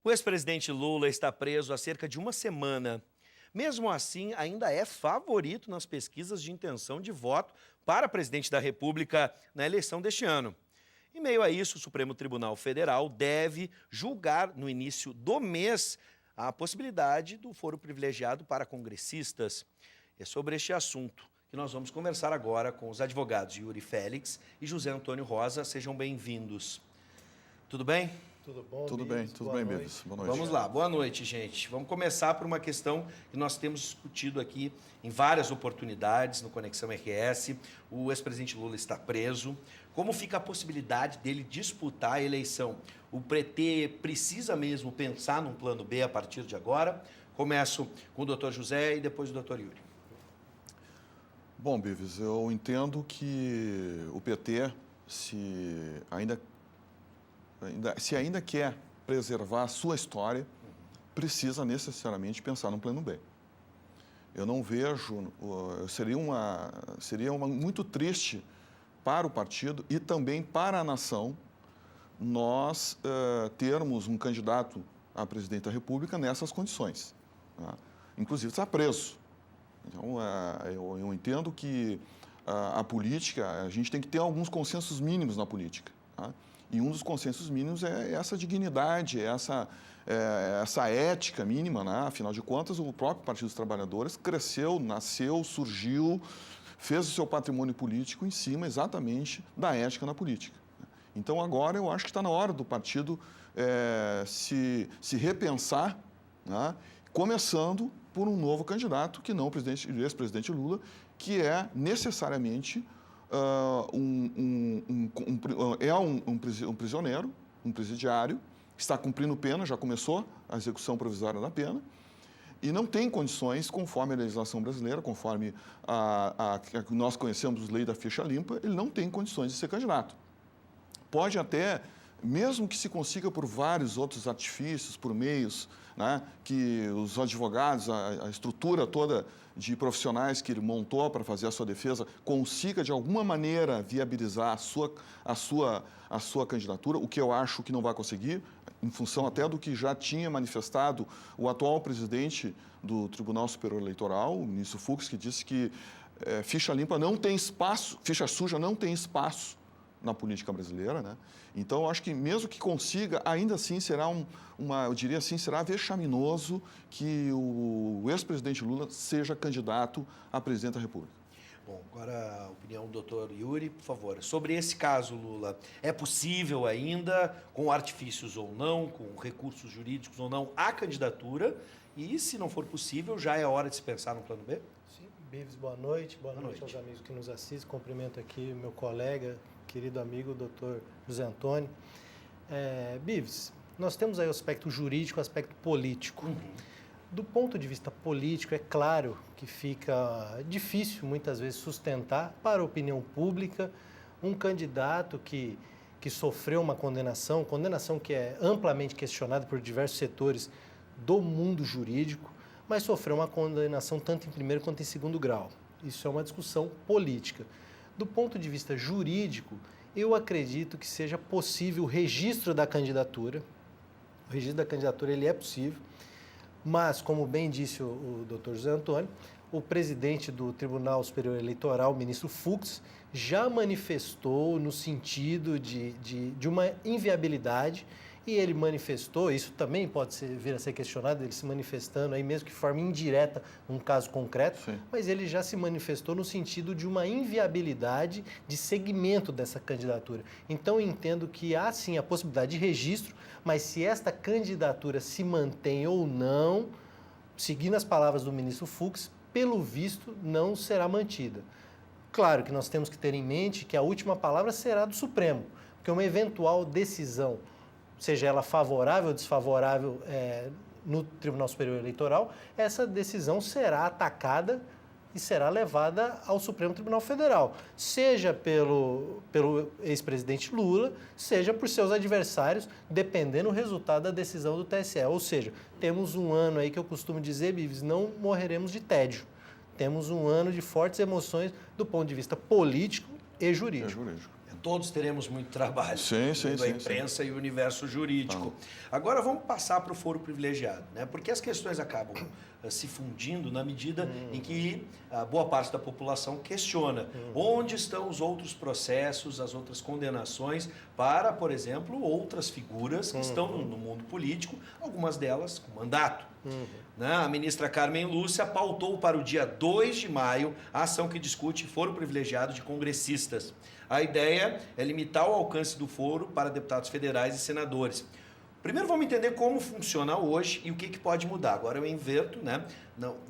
O ex-presidente Lula está preso há cerca de uma semana. Mesmo assim, ainda é favorito nas pesquisas de intenção de voto para presidente da República na eleição deste ano. Em meio a isso, o Supremo Tribunal Federal deve julgar no início do mês a possibilidade do foro privilegiado para congressistas. É sobre este assunto que nós vamos conversar agora com os advogados Yuri Félix e José Antônio Rosa. Sejam bem-vindos. Tudo bem? Tudo bom, Tudo Bigos? bem, Bigos. Boa noite. Vamos lá, boa noite, gente. Vamos começar por uma questão que nós temos discutido aqui em várias oportunidades no Conexão RS. O ex-presidente Lula está preso. Como fica a possibilidade dele disputar a eleição? O PT precisa mesmo pensar num plano B a partir de agora? Começo com o doutor José e depois o doutor Yuri. Bom, Bives, eu entendo que o PT, se ainda quer preservar a sua história, precisa necessariamente pensar no plano B. Eu não vejo, seria muito triste para o partido e também para a nação nós termos um candidato a presidente da República nessas condições. Tá? Inclusive está preso. Então, eu entendo que a política, a gente tem que ter alguns consensos mínimos na política. Tá? E um dos consensos mínimos é essa dignidade, essa ética mínima, né? Afinal de contas, o próprio Partido dos Trabalhadores cresceu, nasceu, surgiu, fez o seu patrimônio político em cima exatamente da ética na política. Então, agora eu acho que está na hora do partido se repensar, né? Começando por um novo candidato, que não o ex-presidente Lula, que é necessariamente um prisioneiro, um presidiário, que está cumprindo pena, já começou a execução provisória da pena, e não tem condições, conforme a legislação brasileira, conforme nós conhecemos a lei da ficha limpa, ele não tem condições de ser candidato. Pode até, mesmo que se consiga por vários outros artifícios, por meios, né, que os advogados, a estrutura toda de profissionais que ele montou para fazer a sua defesa, consiga de alguma maneira viabilizar a sua candidatura, o que eu acho que não vai conseguir, em função até do que já tinha manifestado o atual presidente do Tribunal Superior Eleitoral, o ministro Fux, que disse que ficha limpa não tem espaço, ficha suja não tem espaço na política brasileira, né? Então, eu acho que mesmo que consiga, ainda assim será eu diria assim, será vexaminoso que o ex-presidente Lula seja candidato a presidente da República. Bom, agora a opinião do doutor Yuri, por favor. Sobre esse caso, Lula, é possível ainda, com artifícios ou não, com recursos jurídicos ou não, a candidatura? E, se não for possível, já é hora de se pensar no plano B? Sim, Bives, boa noite aos amigos que nos assistem. Cumprimento aqui meu colega, querido amigo, o doutor José Antônio. Bives, nós temos aí o aspecto jurídico, o aspecto político. Do ponto de vista político, é claro que fica difícil, muitas vezes, sustentar para a opinião pública um candidato que sofreu uma condenação que é amplamente questionada por diversos setores do mundo jurídico, mas sofreu uma condenação tanto em primeiro quanto em segundo grau. Isso é uma discussão política. Do ponto de vista jurídico, eu acredito que seja possível o registro da candidatura. O registro da candidatura ele é possível, mas, como bem disse o doutor José Antônio, o presidente do Tribunal Superior Eleitoral, o ministro Fux, já manifestou no sentido de uma inviabilidade, e ele manifestou, isso também pode vir a ser questionado, ele se manifestando aí mesmo que de forma indireta num caso concreto, sim, mas ele já se manifestou no sentido de uma inviabilidade de segmento dessa candidatura. Então, eu entendo que há sim a possibilidade de registro, mas se esta candidatura se mantém ou não, seguindo as palavras do ministro Fux, pelo visto não será mantida. Claro que nós temos que ter em mente que a última palavra será do Supremo, porque uma eventual decisão, seja ela favorável ou desfavorável no Tribunal Superior Eleitoral, essa decisão será atacada e será levada ao Supremo Tribunal Federal, seja pelo ex-presidente Lula, seja por seus adversários, dependendo do resultado da decisão do TSE. Ou seja, temos um ano aí que eu costumo dizer, Bives, não morreremos de tédio. Temos um ano de fortes emoções do ponto de vista político e jurídico. Todos teremos muito trabalho. Sim. A imprensa e o universo jurídico. Agora vamos passar para o foro privilegiado, né? Porque as questões acabam se fundindo na medida em que a boa parte da população questiona onde estão os outros processos, as outras condenações para, por exemplo, outras figuras que estão no mundo político, algumas delas com mandato. A ministra Carmen Lúcia pautou para o dia 2 de maio a ação que discute foro privilegiado de congressistas. A ideia é limitar o alcance do foro para deputados federais e senadores. Primeiro vamos entender como funciona hoje e o que pode mudar. Agora eu inverto, né?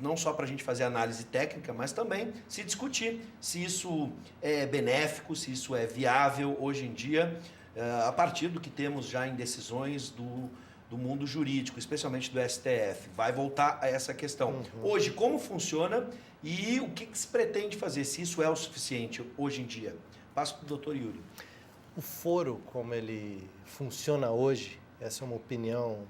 Não só para a gente fazer análise técnica, mas também se discutir se isso é benéfico, se isso é viável hoje em dia, a partir do que temos já em decisões do mundo jurídico, especialmente do STF. Vai voltar a essa questão. Hoje, como funciona e o que se pretende fazer, se isso é o suficiente hoje em dia? Passo para o doutor Yuri. O foro, como ele funciona hoje, essa é uma opinião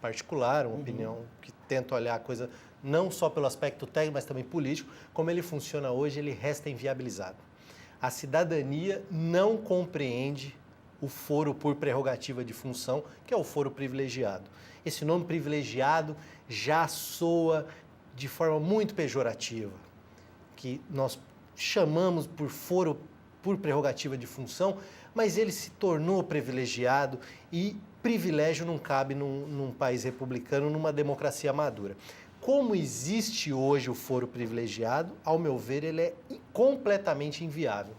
particular, uma opinião que tenta olhar a coisa não só pelo aspecto técnico, mas também político. Como ele funciona hoje, ele resta inviabilizado. A cidadania não compreende o foro por prerrogativa de função, que é o foro privilegiado. Esse nome privilegiado já soa de forma muito pejorativa, que nós chamamos por foro por prerrogativa de função, mas ele se tornou privilegiado e privilégio não cabe num país republicano, numa democracia madura. Como existe hoje o foro privilegiado, ao meu ver, ele é completamente inviável.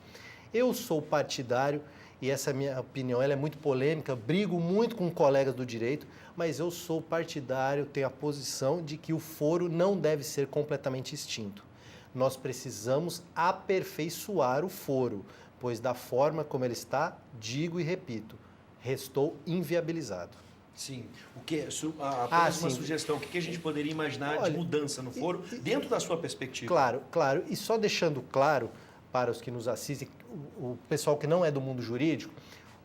Eu sou partidário, e essa minha opinião ela é muito polêmica, brigo muito com colegas do direito, mas eu sou partidário, tenho a posição de que o foro não deve ser completamente extinto. Nós precisamos aperfeiçoar o foro, pois da forma como ele está, digo e repito, restou inviabilizado. Sim. Apenas uma sugestão. O que a gente poderia imaginar de mudança no foro, dentro da sua perspectiva? Claro. E só deixando claro para os que nos assistem, o pessoal que não é do mundo jurídico,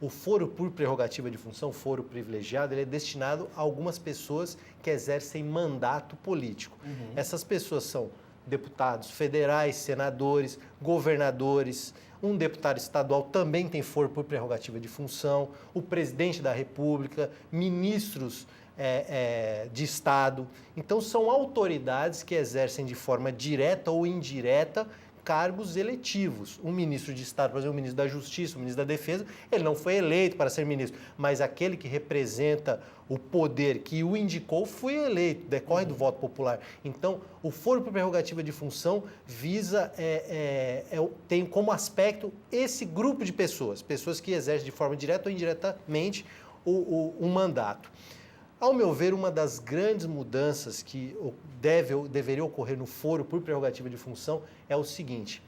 o foro por prerrogativa de função, foro privilegiado, ele é destinado a algumas pessoas que exercem mandato político. Essas pessoas são deputados federais, senadores, governadores. Um deputado estadual também tem foro por prerrogativa de função, o presidente da República, ministros de Estado. Então, são autoridades que exercem de forma direta ou indireta cargos eletivos. Um ministro de Estado, por exemplo, o ministro da Justiça, o ministro da Defesa, ele não foi eleito para ser ministro, mas aquele que representa o poder que o indicou foi eleito, decorre do voto popular. Então, o foro por prerrogativa de função visa, tem como aspecto esse grupo de pessoas que exercem de forma direta ou indiretamente um mandato. Ao meu ver, uma das grandes mudanças que deveria ocorrer no foro por prerrogativa de função é o seguinte: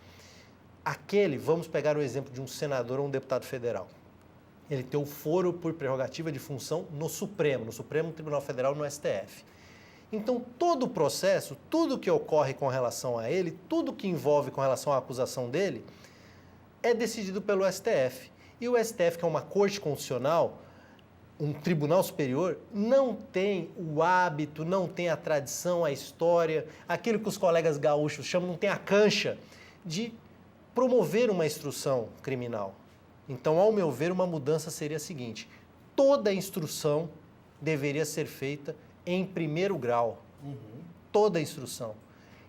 vamos pegar o exemplo de um senador ou um deputado federal. Ele tem o foro por prerrogativa de função no Supremo Tribunal Federal, no STF. Então, todo o processo, tudo que ocorre com relação a ele, tudo que envolve com relação à acusação dele, é decidido pelo STF. E o STF, que é uma corte constitucional, um tribunal superior, não tem o hábito, não tem a tradição, a história, aquilo que os colegas gaúchos chamam, não tem a cancha de promover uma instrução criminal. Então, ao meu ver, uma mudança seria a seguinte: toda a instrução deveria ser feita em primeiro grau. Toda a instrução.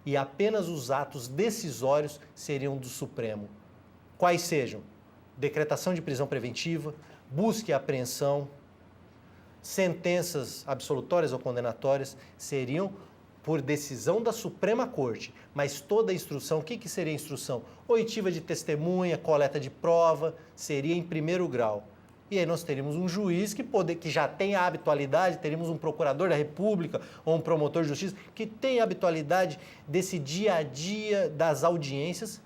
E apenas os atos decisórios seriam do Supremo. Quais sejam? Decretação de prisão preventiva, busca e apreensão, sentenças absolutórias ou condenatórias seriam por decisão da Suprema Corte, mas toda a instrução, o que seria a instrução? Oitiva de testemunha, coleta de prova, seria em primeiro grau. E aí nós teríamos um juiz que já tem a habitualidade, teríamos um procurador da República ou um promotor de justiça que tem a habitualidade desse dia a dia das audiências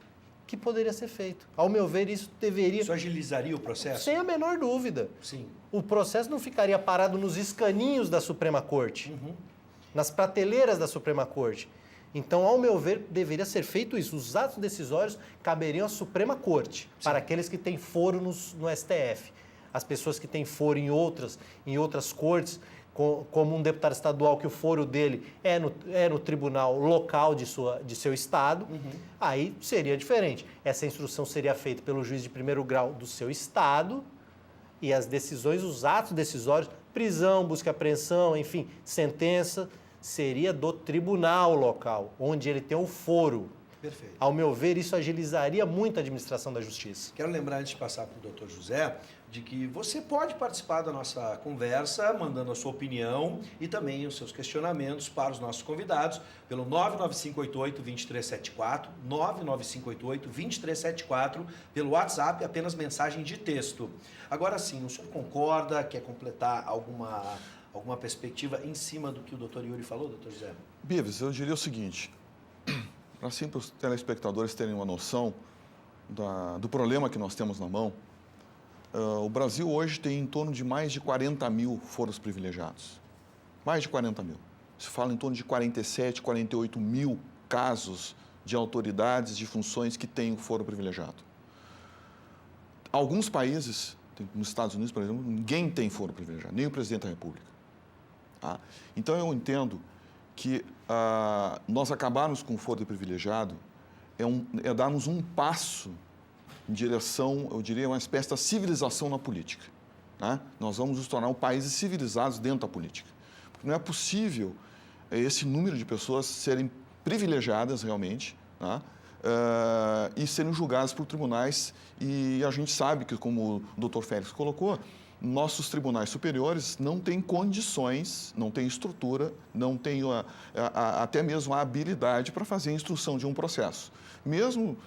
que poderia ser feito. Ao meu ver, isso deveria... Isso agilizaria o processo? Sem a menor dúvida. Sim. O processo não ficaria parado nos escaninhos da Suprema Corte, nas prateleiras da Suprema Corte. Então, ao meu ver, deveria ser feito isso. Os atos decisórios caberiam à Suprema Corte, para aqueles que têm foro no STF. As pessoas que têm foro em outras cortes, como um deputado estadual que o foro dele é no tribunal local de seu estado, aí seria diferente. Essa instrução seria feita pelo juiz de primeiro grau do seu estado e as decisões, os atos decisórios, prisão, busca e apreensão, enfim, sentença, seria do tribunal local, onde ele tem o foro. Perfeito. Ao meu ver, isso agilizaria muito a administração da justiça. Quero lembrar, antes de passar para o doutor José, de que você pode participar da nossa conversa, mandando a sua opinião e também os seus questionamentos para os nossos convidados, pelo 99588-2374, 99588-2374, pelo WhatsApp, apenas mensagem de texto. Agora sim, o senhor concorda, quer completar alguma perspectiva em cima do que o doutor Yuri falou, doutor José? Bives, eu diria o seguinte, assim para os telespectadores terem uma noção do problema que nós temos na mão, o Brasil hoje tem em torno de mais de 40 mil foros privilegiados. Mais de 40 mil. Se fala em torno de 47, 48 mil casos de autoridades, de funções que têm o foro privilegiado. Alguns países, nos Estados Unidos, por exemplo, ninguém tem foro privilegiado, nem o presidente da República. Tá? Então, eu entendo que nós acabarmos com o foro privilegiado é darmos um passo em direção, eu diria, uma espécie de civilização na política. Né? Nós vamos nos tornar países civilizados dentro da política. Porque não é possível esse número de pessoas serem privilegiadas realmente, né? E serem julgadas por tribunais. E a gente sabe que, como o doutor Félix colocou, nossos tribunais superiores não têm condições, não têm estrutura, não têm até mesmo a habilidade para fazer a instrução de um processo. Mesmo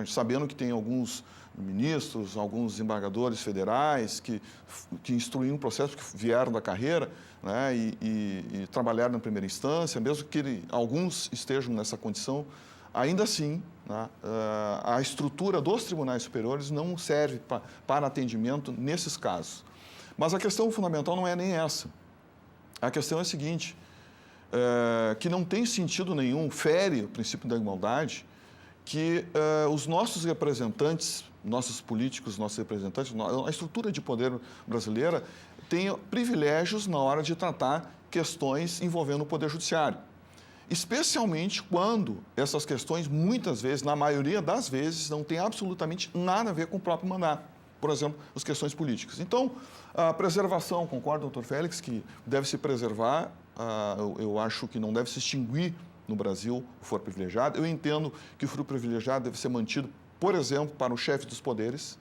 sabendo que tem alguns ministros, alguns desembargadores federais que instruíram um processo, que vieram da carreira, né, e trabalharam na primeira instância, mesmo que alguns estejam nessa condição, ainda assim, né, a estrutura dos tribunais superiores não serve para atendimento nesses casos. Mas a questão fundamental não é nem essa. A questão é a seguinte, que não tem sentido nenhum, fere o princípio da igualdade, que os nossos representantes, nossos políticos, nossos representantes, a estrutura de poder brasileira tenha privilégios na hora de tratar questões envolvendo o Poder Judiciário. Especialmente quando essas questões, muitas vezes, na maioria das vezes, não têm absolutamente nada a ver com o próprio mandato. Por exemplo, as questões políticas. Então, a preservação, concordo, doutor Félix, que deve se preservar, eu acho que não deve se extinguir no Brasil o foro privilegiado. Eu entendo que o foro privilegiado deve ser mantido, por exemplo, para o chefe dos poderes,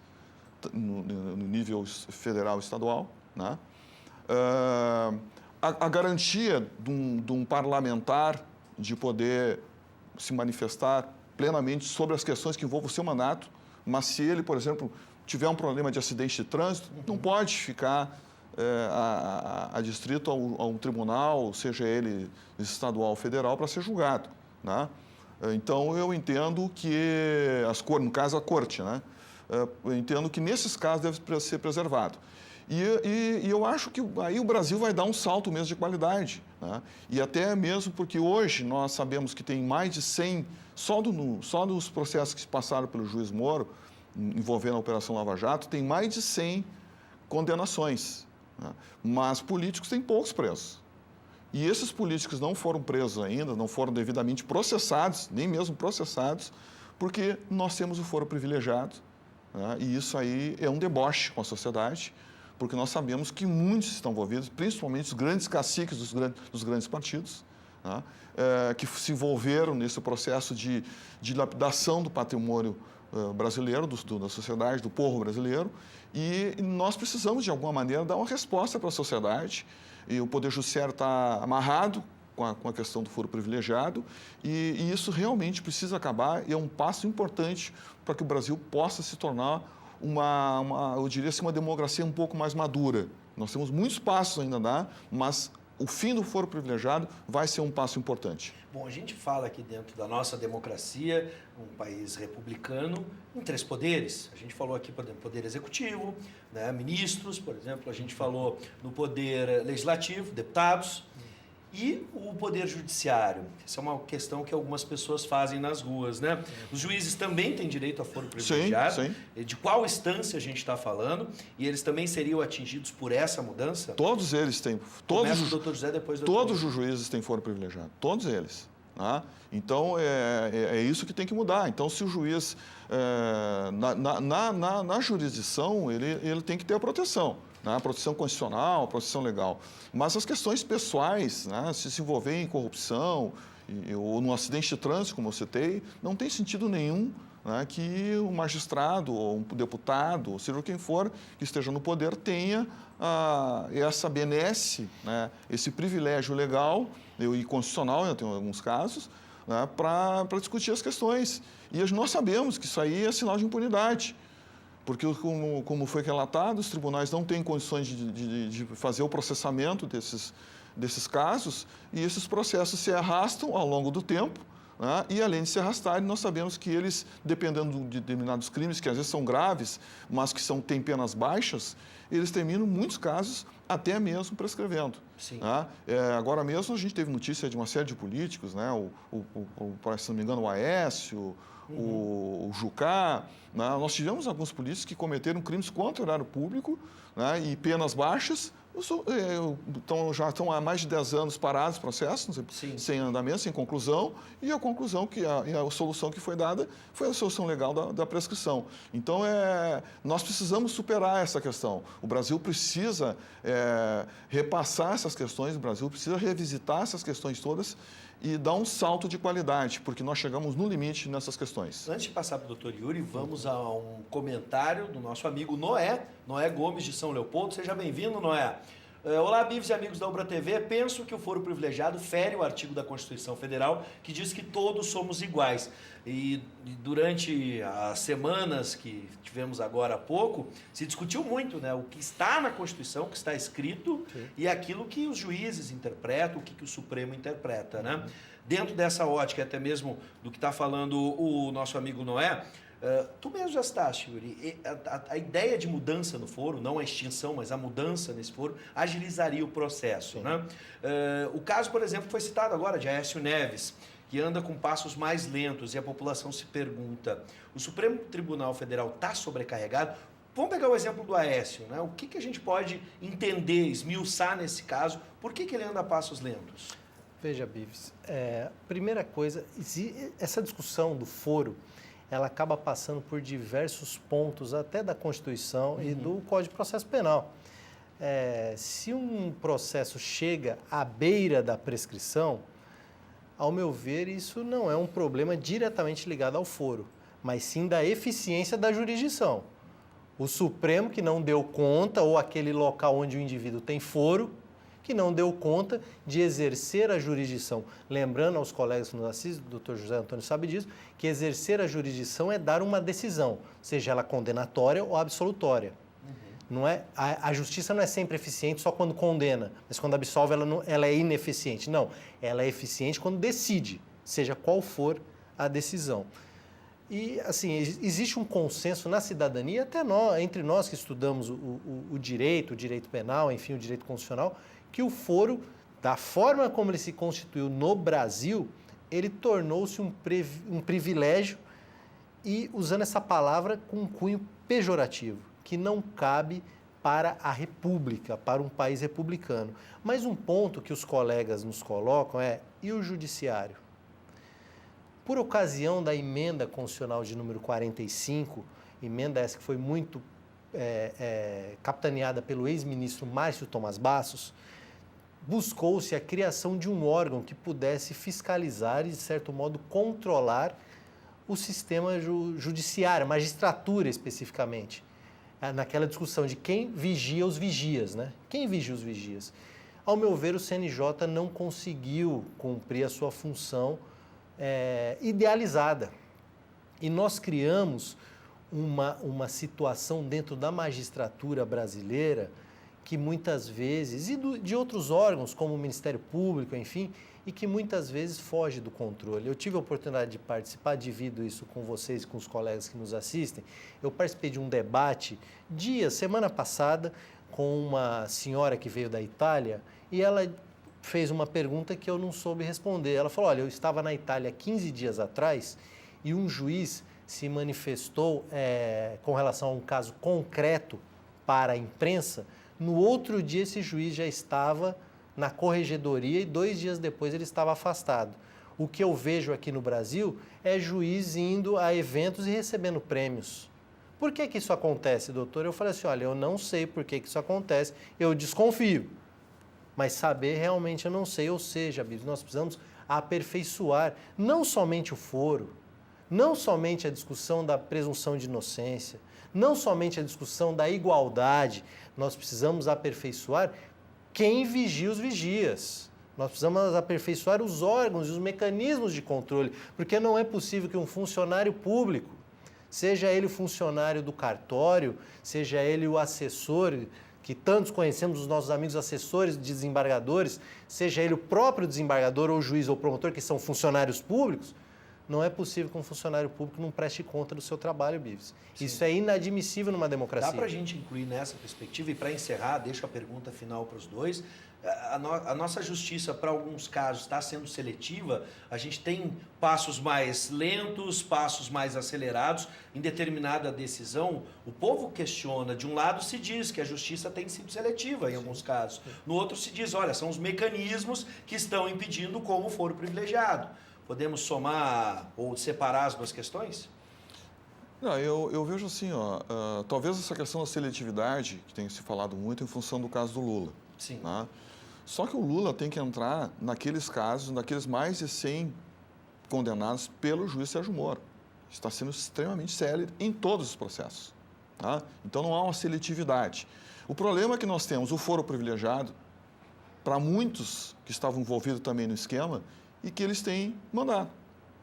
no nível federal e estadual, né? A garantia de um parlamentar de poder se manifestar plenamente sobre as questões que envolvem o seu mandato, mas se ele, por exemplo, tiver um problema de acidente de trânsito, não pode ficar adstrito a um tribunal, seja ele estadual ou federal, para ser julgado, né? Então, eu entendo que, no caso, a corte, né? Eu entendo que, nesses casos, deve ser preservado. E eu acho que aí o Brasil vai dar um salto mesmo de qualidade, né? E até mesmo porque hoje nós sabemos que tem mais de 100, só dos processos que passaram pelo juiz Moro, envolvendo a Operação Lava Jato, tem mais de 100 condenações, né? Mas políticos têm poucos presos. E esses políticos não foram presos ainda, não foram devidamente processados, nem mesmo processados, porque nós temos o foro privilegiado, né? E isso aí é um deboche com a sociedade, porque nós sabemos que muitos estão envolvidos, principalmente os grandes caciques dos grandes partidos, né? Que se envolveram nesse processo de lapidação do patrimônio brasileiro, da sociedade, do povo brasileiro, e nós precisamos, de alguma maneira, dar uma resposta para a sociedade, e o Poder Judiciário está amarrado com a questão do foro privilegiado, e isso realmente precisa acabar, e é um passo importante para que o Brasil possa se tornar eu diria assim, uma democracia um pouco mais madura. Nós temos muitos passos ainda a dar, mas o fim do foro privilegiado vai ser um passo importante. Bom, a gente fala aqui dentro da nossa democracia, um país republicano, em 3 poderes. A gente falou aqui, por exemplo, poder executivo, né, ministros, por exemplo, a gente falou no poder legislativo, deputados. E o Poder Judiciário? Essa é uma questão que algumas pessoas fazem nas ruas, né? Os juízes também têm direito a foro privilegiado? Sim. De qual instância a gente está falando? E eles também seriam atingidos por essa mudança? Todos eles têm. Começa o doutor José, depois o doutor. Todos os juízes têm foro privilegiado. Todos eles. Tá? Então, é isso que tem que mudar. Então, se o juiz, na jurisdição, ele tem que ter a proteção. Né? A proteção constitucional, a proteção legal. Mas as questões pessoais, né? Se envolver em corrupção ou num acidente de trânsito, como eu citei, não tem sentido nenhum, né, que um magistrado ou um deputado, ou seja quem for, que esteja no poder, tenha essa benesse, né, esse privilégio legal e constitucional, em alguns casos, né, para discutir as questões. E nós sabemos que isso aí é sinal de impunidade. Porque, como foi relatado, os tribunais não têm condições de fazer o processamento desses casos e esses processos se arrastam ao longo do tempo, né? E, além de se arrastarem, nós sabemos que eles, dependendo de determinados crimes, que às vezes são graves, mas que têm penas baixas, eles terminam, em muitos casos, até mesmo prescrevendo. Sim. Né? Agora mesmo, a gente teve notícia de uma série de políticos, né? Se não me engano, o Aécio, o Jucá, né? Nós tivemos alguns políticos que cometeram crimes contra o erário público, né? E penas baixas, já estão há mais de 10 anos parados os processos, sem andamento, sem conclusão, e a conclusão, a solução que foi dada foi a solução legal da prescrição. Então, nós precisamos superar essa questão. O Brasil precisa repassar essas questões, o Brasil precisa revisitar essas questões todas e dar um salto de qualidade, porque nós chegamos no limite nessas questões. Antes de passar para o doutor Yuri, vamos a um comentário do nosso amigo Noé Gomes, de São Leopoldo. Seja bem-vindo, Noé. Olá, Bives e amigos da Ubra TV. Penso que o foro privilegiado fere o artigo da Constituição Federal que diz que todos somos iguais. E durante as semanas que tivemos agora há pouco, se discutiu muito, né, o que está na Constituição, o que está escrito, e aquilo que os juízes interpretam, o que o Supremo interpreta. Né? Dentro dessa ótica, até mesmo do que está falando o nosso amigo Noé, tu mesmo já citaste, Yuri, a ideia de mudança no foro, não a extinção, mas a mudança nesse foro, agilizaria o processo. Né? O caso, por exemplo, foi citado agora de Aécio Neves, que anda com passos mais lentos e a população se pergunta, o Supremo Tribunal Federal está sobrecarregado? Vamos pegar o exemplo do Aécio, né? O que a gente pode entender, esmiuçar nesse caso, por que ele anda a passos lentos? Veja, Bives, primeira coisa, essa discussão do foro, ela acaba passando por diversos pontos, até da Constituição e do Código de Processo Penal. Se um processo chega à beira da prescrição, ao meu ver, isso não é um problema diretamente ligado ao foro, mas sim da eficiência da jurisdição. O Supremo que não deu conta, ou aquele local onde o indivíduo tem foro, que não deu conta de exercer a jurisdição. Lembrando aos colegas que nos assistem, o doutor José Antônio sabe disso, que exercer a jurisdição é dar uma decisão, seja ela condenatória ou absolutória. Não é, a justiça não é sempre eficiente só quando condena, mas quando absolve ela é ineficiente. Não, ela é eficiente quando decide, seja qual for a decisão. E, assim, existe um consenso na cidadania, até entre nós que estudamos o direito penal, enfim, o direito constitucional, que o foro, da forma como ele se constituiu no Brasil, ele tornou-se um privilégio e, usando essa palavra, com um cunho pejorativo, que não cabe para a República, para um país republicano. Mas um ponto que os colegas nos colocam e o Judiciário? Por ocasião da emenda constitucional de número 45, emenda essa que foi muito capitaneada pelo ex-ministro Márcio Tomás Bassos, buscou-se a criação de um órgão que pudesse fiscalizar e, de certo modo, controlar o sistema judiciário, a magistratura especificamente. Naquela discussão de quem vigia os vigias, né? Quem vigia os vigias? Ao meu ver, o CNJ não conseguiu cumprir a sua função idealizada. E nós criamos uma situação dentro da magistratura brasileira que muitas vezes, e de outros órgãos, como o Ministério Público, enfim, e que muitas vezes foge do controle. Eu tive a oportunidade de participar, divido isso com vocês e com os colegas que nos assistem. Eu participei de um debate, semana passada, com uma senhora que veio da Itália, e ela fez uma pergunta que eu não soube responder. Ela falou, olha, eu estava na Itália 15 dias atrás e um juiz se manifestou com relação a um caso concreto para a imprensa. No outro dia, esse juiz já estava na corregedoria e 2 dias depois ele estava afastado. O que eu vejo aqui no Brasil é juiz indo a eventos e recebendo prêmios. Por que isso acontece, doutor? Eu falei assim, olha, eu não sei por que isso acontece, eu desconfio. Mas saber realmente eu não sei. Ou seja, Bíblia, nós precisamos aperfeiçoar não somente o foro, não somente a discussão da presunção de inocência, não somente a discussão da igualdade, nós precisamos aperfeiçoar quem vigia os vigias. Nós precisamos aperfeiçoar os órgãos e os mecanismos de controle, porque não é possível que um funcionário público, seja ele o funcionário do cartório, seja ele o assessor, que tantos conhecemos, os nossos amigos assessores de desembargadores, seja ele o próprio desembargador ou juiz ou promotor, que são funcionários públicos, não é possível que um funcionário público não preste conta do seu trabalho, Bives. Isso é inadmissível numa democracia. Dá para a gente incluir nessa perspectiva, e para encerrar, deixo a pergunta final para os dois, a nossa justiça, para alguns casos, está sendo seletiva, a gente tem passos mais lentos, passos mais acelerados, em determinada decisão, o povo questiona, de um lado se diz que a justiça tem sido seletiva em alguns casos, no outro se diz, olha, são os mecanismos que estão impedindo como foro privilegiado. Podemos somar ou separar as duas questões? Não, eu vejo assim, talvez essa questão da seletividade, que tem se falado muito em função do caso do Lula. Sim. Né? Só que o Lula tem que entrar naqueles casos, naqueles mais de 100 condenados pelo juiz Sérgio Moro. Está sendo extremamente célere em todos os processos. Tá? Então não há uma seletividade. O problema é que nós temos o foro privilegiado para muitos que estavam envolvidos também no esquema e que eles têm mandato.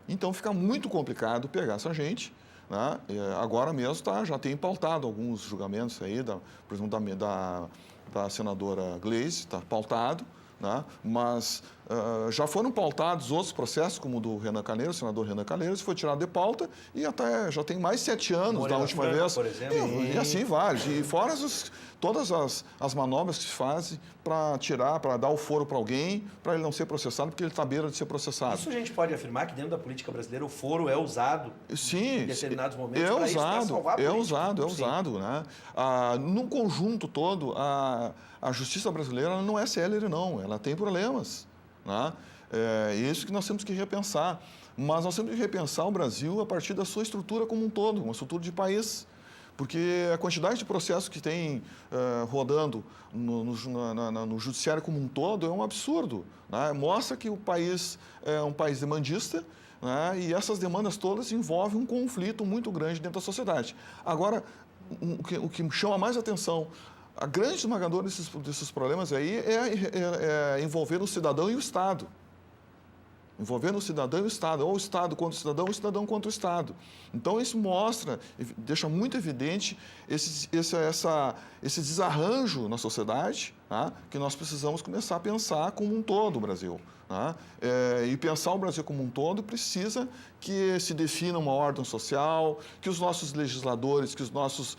Então fica muito complicado pegar essa gente. Né? Agora mesmo já tem pautado alguns julgamentos aí, por exemplo, da senadora Gleisi, está pautado, né? Mas já foram pautados outros processos, como o do Renan Calheiros, o senador Renan Calheiros, foi tirado de pauta e até já tem mais 7 anos Moreira da última Franco, vez. por exemplo. E assim vários. E fora todas as manobras que se fazem para tirar, para dar o foro para alguém, para ele não ser processado, porque ele está à beira de ser processado. Isso a gente pode afirmar que dentro da política brasileira o foro é usado em determinados momentos para isso, para salvar a política. É usado. Né? No conjunto todo, a justiça brasileira não é célere, não. Ela tem problemas. Né? É isso que nós temos que repensar. Mas nós temos que repensar o Brasil a partir da sua estrutura como um todo, uma estrutura de país. Porque a quantidade de processos que tem rodando no judiciário como um todo é um absurdo. Né? Mostra que o país é um país demandista, né? E essas demandas todas envolvem um conflito muito grande dentro da sociedade. Agora, o que me chama mais atenção, a grande esmagadora desses problemas aí é envolver o cidadão e o Estado. Envolvendo o cidadão e o Estado, ou o Estado contra o cidadão contra o Estado. Então, isso mostra, deixa muito evidente esse desarranjo na sociedade, tá? Que nós precisamos começar a pensar como um todo o Brasil. Tá? E pensar o Brasil como um todo precisa que se defina uma ordem social, que os nossos legisladores, que os nossos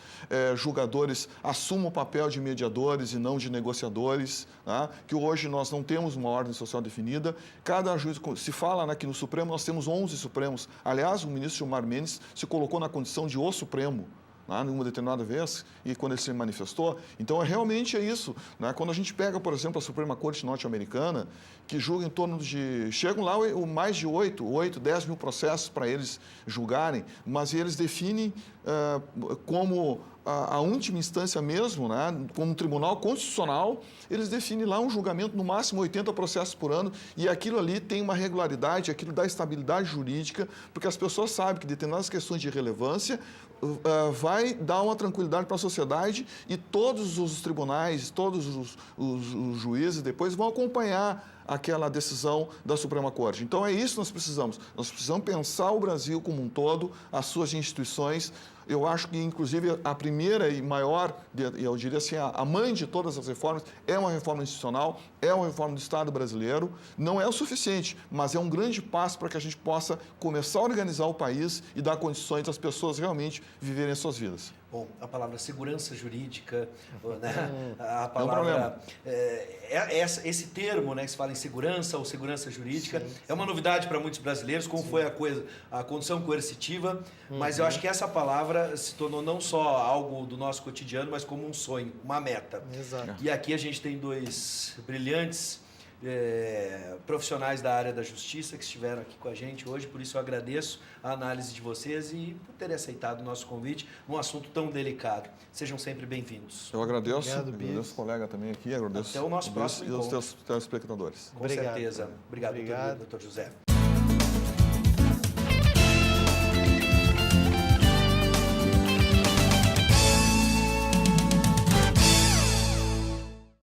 julgadores assumam o papel de mediadores e não de negociadores, tá? Que hoje nós não temos uma ordem social definida. Cada juiz, se fala, né, que no Supremo nós temos 11 Supremos. Aliás, o ministro Gilmar Mendes se colocou na condição de o Supremo, numa determinada vez, e quando ele se manifestou. Então, realmente é isso. Né? Quando a gente pega, por exemplo, a Suprema Corte norte-americana, que julga em torno de... Chegam lá mais de 10 mil processos para eles julgarem, mas eles definem como a última instância mesmo, né? Como um tribunal constitucional, eles definem lá um julgamento, no máximo 80 processos por ano, e aquilo ali tem uma regularidade, aquilo dá estabilidade jurídica, porque as pessoas sabem que determinadas questões de relevância vai dar uma tranquilidade para a sociedade e todos os tribunais, todos os juízes depois vão acompanhar aquela decisão da Suprema Corte. Então, é isso que nós precisamos. Nós precisamos pensar o Brasil como um todo, as suas instituições. Eu acho que, inclusive, a primeira e maior, eu diria assim, a mãe de todas as reformas é uma reforma institucional, é uma reforma do Estado brasileiro. Não é o suficiente, mas é um grande passo para que a gente possa começar a organizar o país e dar condições às pessoas realmente viverem as suas vidas. Bom, a palavra segurança jurídica, né? A palavra... esse termo, né, que se fala em segurança ou segurança jurídica, sim, é uma novidade para muitos brasileiros, como sim, foi a condução coercitiva, mas eu acho que essa palavra se tornou não só algo do nosso cotidiano, mas como um sonho, uma meta. Exato. E aqui a gente tem dois brilhantes profissionais da área da justiça que estiveram aqui com a gente hoje, por isso eu agradeço a análise de vocês e por terem aceitado o nosso convite num assunto tão delicado. Sejam sempre bem-vindos. Eu agradeço, Obrigado, agradeço colega também aqui, agradeço até o nosso próximo e aos telespectadores. Com certeza. Obrigado, doutor José.